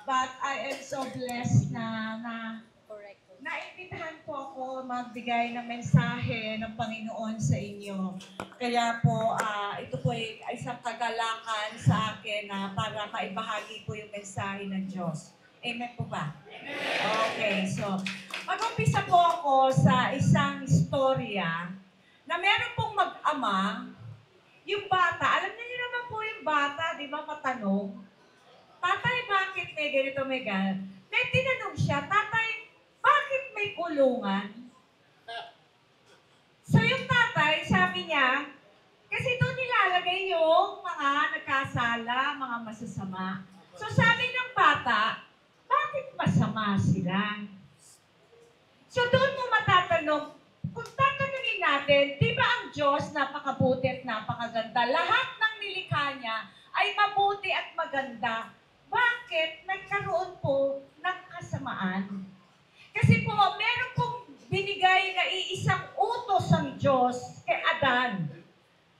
But I am so blessed na naimbitahan po ako magbigay ng mensahe ng Panginoon sa inyo. Kaya po, ito po ay isang kagalakan sa akin na para maibahagi po yung mensahe ng Diyos. Amen po ba? Okay, so mag-umpisa po ako sa isang istorya na meron pong mag-ama, yung bata, alam niyo naman po yung bata, di ba, matanong, "Tatay, bakit may ganito, may gan?" May tinanong siya, "Tatay, bakit may kulungan?" So yung tatay, sabi niya, kasi doon nilalagay yung mga nagkasala, mga masasama. So sabi ng bata, bakit masama sila? So doon mo matatanong, kung tatanungin natin, di ba ang Diyos napakabuti at napakaganda? Lahat ng nilikha niya ay mabuti at maganda. Bakit nagkaroon po ng kasamaan? Kasi po, meron pong binigay na iisang utos ang Diyos kay Adan.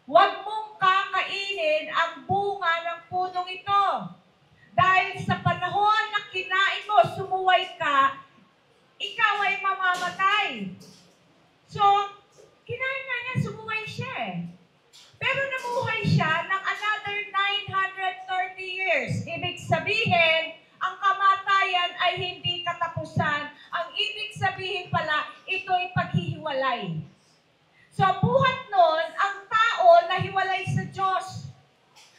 Huwag mong kakainin ang bunga ng punong ito. Dahil sa panahon na kinain mo, sumuway ka, ikaw ay mamamatay. So, kinain na niya, sumuway siya eh. Pero namuhay siya ng another 930 years. Ibig sabihin, ang kamatayan ay hindi katapusan. Ang ibig sabihin pala, ito'y paghihiwalay. So, buhat nun, ang tao nahiwalay sa Diyos.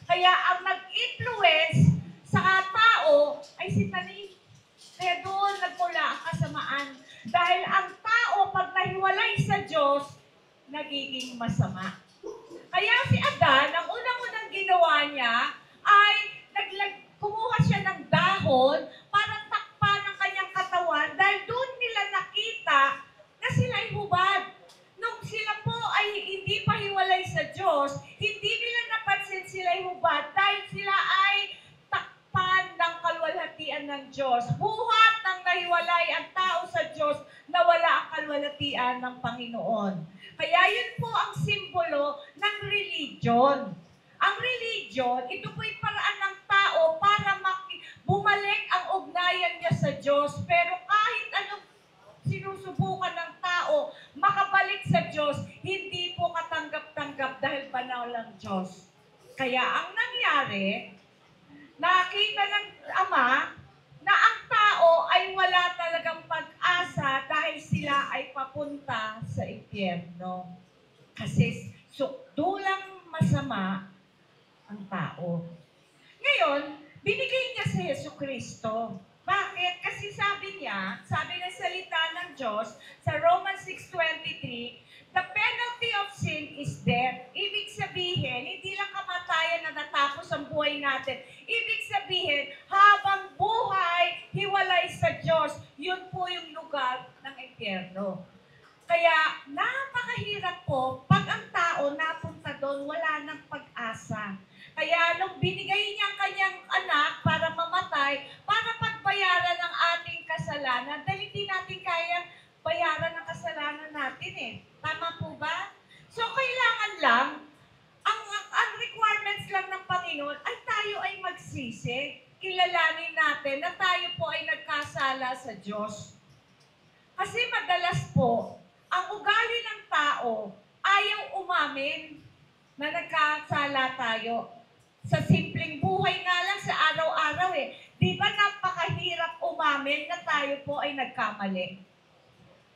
Kaya ang nag-influence sa tao ay si Tanim. Kaya doon nagmula ang kasamaan. Dahil ang tao, pag nahiwalay sa Diyos, nagiging masama. Kaya si Adan, ang unang-unang ginawa niya ay kumuha siya ng dahon para takpan ang kanyang katawan dahil doon nila nakita na sila ay hubad. Nung sila po ay hindi pa hiwalay sa Diyos, hindi nila napansin sila ay hubad dahil sila ay takpan ng kalwalhatian ng Diyos. Buhat ng nahiwalay ang tao sa Diyos, nawala ang kalwalhatian ng Panginoon. Kaya yun po ang simbolo ng religion. Ang religion, ito po'y paraan ng tao para bumalik ang ugnayan niya sa Diyos. Pero kahit anong sinusubukan ng tao, makabalik sa Diyos, hindi po katanggap-tanggap dahil banal ang Diyos. Kaya ang nangyari, nakita ng Ama na ang tao ay wala talagang pag-asa dahil sila ay papunta sa impyerno. Kasi dulang masama ang tao. Ngayon, binigay niya si Jesucristo. Bakit? Kasi sabi ng salita ng Diyos sa Romans 6:23, the penalty of sin is death. Ibig sabihin, hindi lang kamatayan na natapos ang buhay natin. Ibig sabihin, habang buhay, hiwalay sa Diyos, yun po yung lugar ng impyerno. Kaya napakahirap po pag ang tao napunta doon, wala ng pag-asa. Kaya nung binigay niya ang kanyang anak para mamatay, para pagbayaran ng ating kasalanan, dahil hindi natin kaya bayaran ang kasalanan natin eh. Tama po ba? So kailangan lang, ang requirements lang ng Panginoon ay tayo ay magsisi. Kilalanin natin na tayo po ay nagkasala sa Diyos. Kasi madalas po, ang ugali ng tao ayaw umamin na nagkasala tayo. Sa simpleng buhay nga lang sa araw-araw eh. Di ba napakahirap umamin na tayo po ay nagkamali?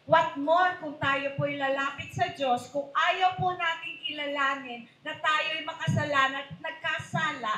What more kung tayo po ay lalapit sa Diyos, kung ayaw po natin kilalanin na tayo ay makasalanan at nagkasala,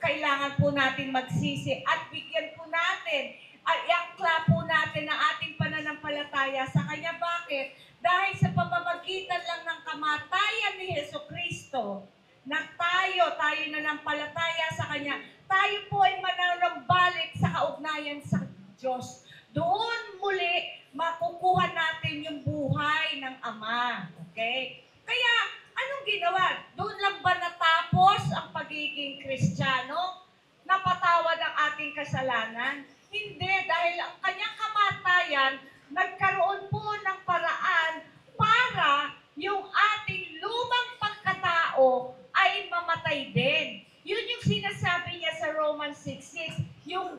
kailangan po natin magsisi at bigyan po natin, at iangkla po natin ang ating pananampalataya sa Kanya. Bakit? Dahil sa pamamagitan lang ng kamatayan ni Jesucristo, na tayo nananampalataya sa Kanya, tayo po ay mananambalik sa kaugnayan sa Diyos. Doon muli, makukuha natin yung buhay ng Ama. Okay? Kaya, anong ginawa? Doon lang ba natapos ang pagiging Kristiyano? Napatawad ang ating kasalanan? Hindi, dahil ang kanyang kamatayan, nagkaroon po ng paraan para yung ating lumang pagkatao ay mamatay din. Yun yung sinasabi niya sa Romans 6:6, yung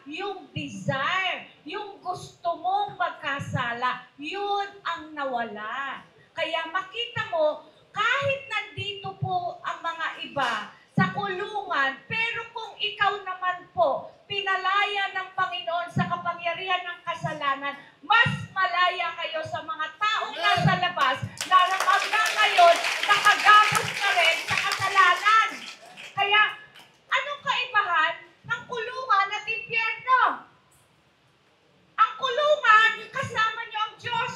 yung desire, yung gusto mong magkasala, yun ang nawala. Kaya makita mo, kahit nandito po ang mga iba sa kulungan, pero kung ikaw naman po, pinalaya ng Panginoon sa kapangyarihan ng kasalanan, mas malaya kayo sa mga taong nasa labas na hanggang ngayon nakagapos na rin sa kasalanan. Kaya, anong kaibahan ng kulungan at impyerno? Ang kulungan, kasama niyo ang Diyos.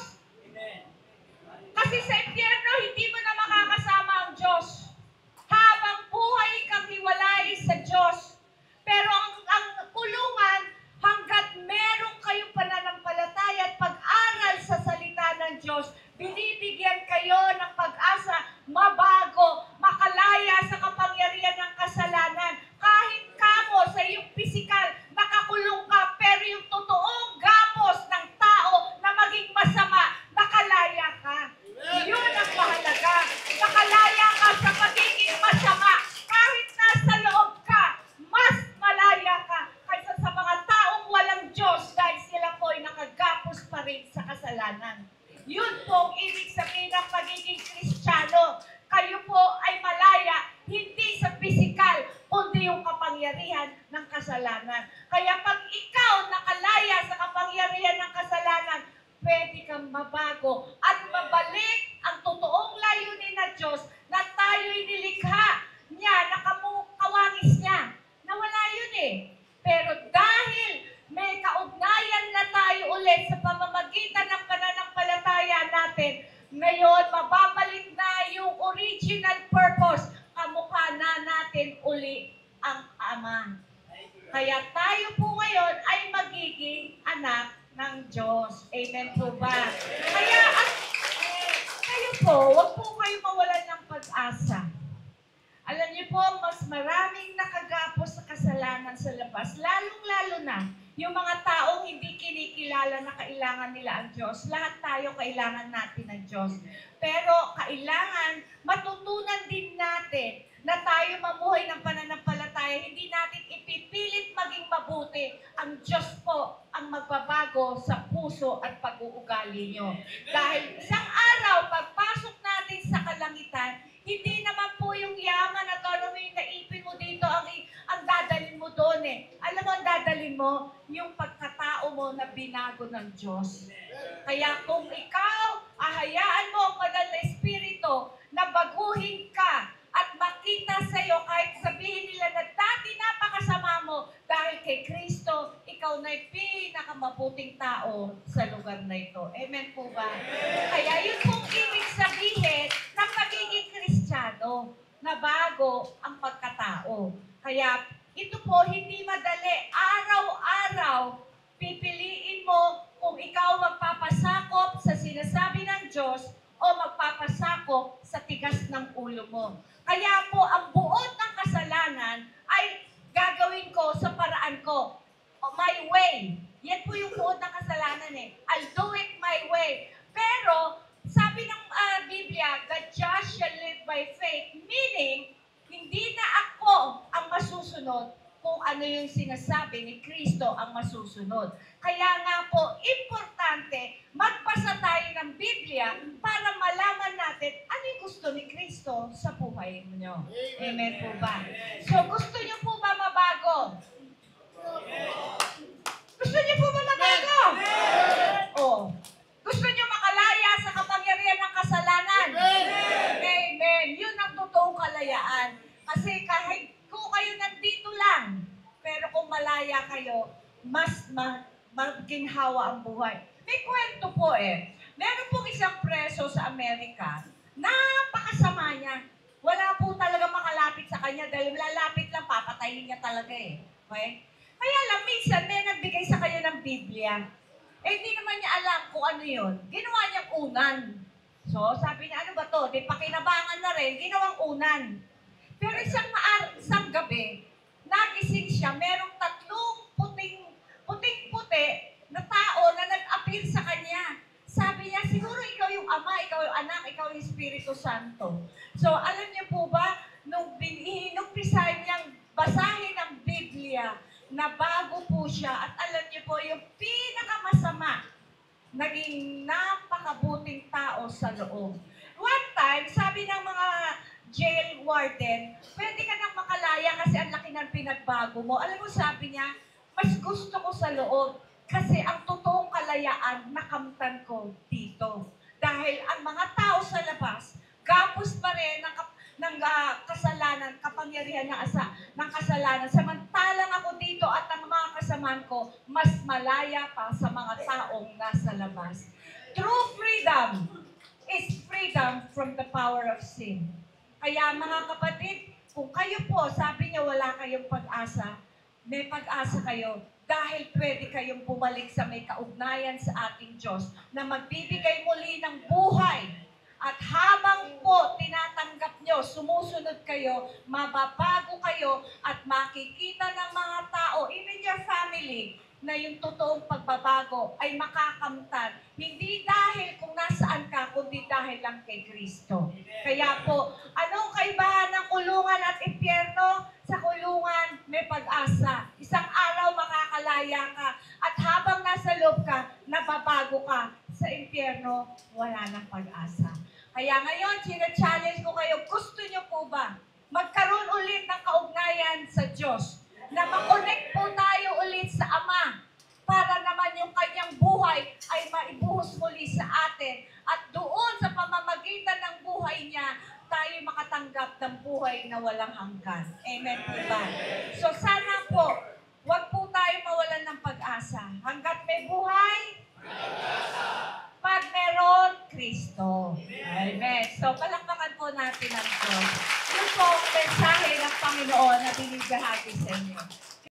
Kasi sa impyerno, hindi mo na makakasama ang Diyos. Habang buhay kang hiwalay sa Diyos. Pero ang kulungan, hanggat meron kayong pananampalataya at pag-aral sa salita ng Diyos, binibigyan kayo ng pag-asa, mabago, makalaya sa kapangyarihan ng kasalanan. Kahit kamo sa iyong pisikal, nakakulong ka, pero yung totoong gapos ng tao na maging masama, nakalaya ka. Yun ang mahalaga. Nakalaya ka sa pagiging masama. Kahit nasa loob ka, mas malaya ka kaysa sa mga taong walang Diyos dahil sila po ay nakagapos pa rin sa kasalanan. Yun po ang ibig sabihin ng pagiging Kristiyano. Kayo po ay malaya, hindi sa pisikal, kundi yung kapangyarihan ng kasalanan. Kaya pag ikaw nakalaya sa kapangyarihan ng kasalanan, pwede kang mabago at mabalik ang totoong layunin ng Diyos na tayo'y nilikha niya, nakawangis niya. Nawala yun eh. Pero dahil may kaugnayan na tayo ulit sa pamamagitan ng pananampalataya natin, ngayon mababalik na yung original purpose. Kamukha na natin uli ang Ama. Kaya tayo po ngayon ay magiging anak ng Diyos. Amen po ba? Kaya kayo po, huwag po kayo mawalan ng pag-asa. Alam niyo po, mas maraming nakagapos sa kasalanan sa labas, lalong-lalo na yung mga taong hindi kinikilala na kailangan nila ang Diyos. Lahat tayo kailangan natin ng Diyos. Pero kailangan matutunan din natin na tayo mamuhay ng pananampalataya. Hindi natin ipipilit maging mabuti. Ang Diyos po ang magbabago sa puso at pag-uugali nyo. Dahil isang araw, pagpasok natin sa kalangitan, hindi naman po yung yaman at ano yung naipin mo dito ang dadalhin mo doon eh. Alam mo ang dadalhin mo? Yung pagkatao mo na binago ng Diyos. Kaya kung ikaw, ahayaan mo ang banal na Espiritu na baguhin ka at makita sa iyo kahit sabihin nila na dati napakasama mo dahil kay Kristo, ikaw na'y pinakamabuting tao sa lugar na ito. Amen po ba? Kaya yun pong ibig sabihin ng pagiging Kristiyano na bago ang pagkatao. Kaya ito po hindi madali. Araw-araw, pipiliin mo kung ikaw magpapasakop sa sinasabi ng Diyos o magpapasakop sa tigas ng ulo mo. Kaya po, ang buod ng kasalanan ay gagawin ko sa paraan ko. My way. Yan po yung buod ng kasalanan eh. I'll do it my way. Pero, sabi ng Biblia, the just shall live by faith. Meaning, hindi na ako ang masusunod kung ano yung sinasabi ni Kristo ang masusunod. Kaya nga po, importante, magbasa tayo ng Biblia para malaman natin ano yung gusto ni Kristo sa buhay niyo. Amen po ba? So, gusto niyo po ba mabago? Gusto niyo po ba mabago? Oh. Gusto niyo makalaya sa kapangyarihan ng kasalanan? Amen. Yun ang totoong kalayaan. Kasi kahit kung kayo nandito lang, pero kung malaya kayo, mas maginhawa ang buhay. May kwento po eh. Meron pong isang preso sa Amerika, napakasama niya. Wala po talaga makalapit sa kanya dahil lalapit lang, papatayin niya talaga eh. Okay? Kaya lang, minsan may nagbigay sa kanya ng Biblia. Eh, hindi naman niya alam kung ano yun. Ginawa niyang unan. So, sabi niya, ano ba to? Di pakinabangan na rin, ginawang unan. Pero isang gabi, nagising siya, merong tatlong puting-puti na tao na nag-appear sa kanya. Sabi niya, siguro ikaw yung Ama, ikaw yung Anak, ikaw yung Espiritu Santo. So, alam niyo po ba, nung pinumpisahan niyang basahin ang Biblia, na bago po siya yung pinakamasama, naging napakabuting tao sa loob. One time, sabi ng mga jail warden, pwede ka nang makalaya kasi ang laki ng pinagbago mo. Alam mo, sabi niya, mas gusto ko sa loob kasi ang totoong kalayaan nakamtan ko dito. Dahil ang mga tao sa labas, gapos pa rin ng kasalanan, kapangyarihan ng kasalanan. Samantalang ako dito at ang mga kasamaan ko, mas malaya pa sa mga taong nasa labas. True freedom is freedom from the power of sin. Kaya mga kapatid, kung kayo po, sabi niyo wala kayong pag-asa, may pag-asa kayo dahil pwede kayong bumalik sa may kaugnayan sa ating Diyos na magbibigay muli ng buhay. At habang po tinatanggap nyo, sumusunod kayo, mababago kayo at makikita ng mga tao, even your family, na yung totoong pagbabago ay makakamtan. Hindi dahil kung nasaan ka, kundi dahil lang kay Kristo. Kaya po, anong kaibahan ng kulungan at impyerno? Sa kulungan, may pag-asa. Isang araw makakalaya ka. At habang nasa loob ka, nababago ka. Sa impyerno, wala nang pag-asa. Kaya ngayon, challenge ko kayo, gusto nyo po ba magkaroon ulit ng kaugnayan sa Diyos? Na makonect po tayo ulit sa Ama para naman yung kanyang buhay ay maibuhos muli sa atin. At doon sa pamamagitan ng buhay niya, tayo makatanggap ng buhay na walang hanggan. Amen po ba? So sana po, wag po tayo mawalan ng pag-asa. Hanggat may buhay, pag meron, Kristo. Amen. So palakpakan po natin ang Diyos. Yun po ang mensahe ng Panginoon na binibahagi sa inyo.